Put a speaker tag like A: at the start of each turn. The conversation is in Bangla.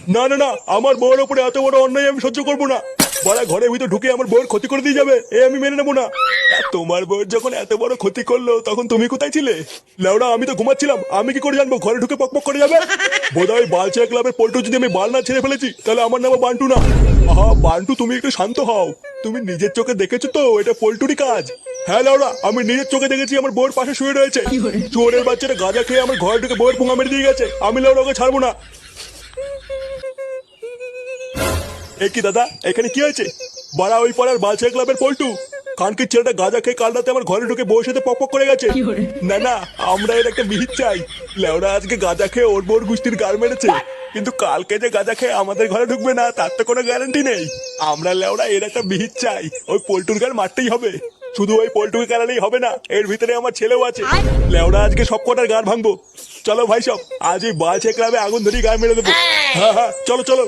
A: না না না, আমার বউয়ের উপরে এত বড় অন্যায় আমি সহ্য করবো না। বড়া ঘরের ভিতর ঢুকে আমার বউয়ের ক্ষতি করে দিয়ে যাবে, এ আমি মেনে নেবো না। আর তোমার বউয়ের যখন এত বড় ক্ষতি করলো তখন তুমি কোথায় ছিলে? লেওড়া আমি তো ঘুমাচ্ছিলাম, আমি কি করে জানবো ঘরে ঢুকে পকপক করে যাবে? বোধহয় বালচা ক্লাবের পল্টু যদি আমি বাল না ছেড়ে ফেলেছি তাহলে আমার নাম বান্টু না। আহা বান্টু, তুমি একটু শান্ত হও। তুমি নিজের চোখে দেখেছো তো এটা পল্টুরই কাজ? হ্যাঁ লেওড়া, আমি নিজের চোখে দেখেছি আমার বউয়ের পাশে শুয়ে রয়েছে। চোরের বাচ্চাটা গাঁজা খেয়ে আমার ঘরে ঢুকে বউয়ের পুঙ্গা মেরে দিয়ে গেছে, আমি লেওড়া ওকে ছাড়বো না। এ কি দাদা, এখানে কি হয়েছে? বাড়া ওই পাড়ার বালচা ক্লাবের পল্টু কানকির ছেলেটা গাঁজা খেয়ে কাল রাতে আমার ঘরে ঢুকে বউর সাথে পক পক করে গেছে। না না, আমরা এর একটা বিহিত চাই। লেওরা আজকে গাঁজা খেয়ে ওর বোর গুষ্টির গার মেরেছে, কিন্তু কালকে যে গাঁজা খেয়ে আমাদের ঘরে ঢুকবে না তার তো কোনো গ্যারান্টি নেই। আমরা লেওরা এর একটা বিহিত চাই, ওই পল্টুর গার মারতেই হবে। শুধু ওই পল্টুকে কারণেই হবে না, এর ভিতরে আমার ছেলেও আছে। লেওরা আজকে সব কটার গার ভাঙবো। চলো ভাই সব, আজ এই বালচা ক্লাবে আগুন ধরিয়ে গার মেরে দেবো। হ্যাঁ হ্যাঁ, চলো চলো।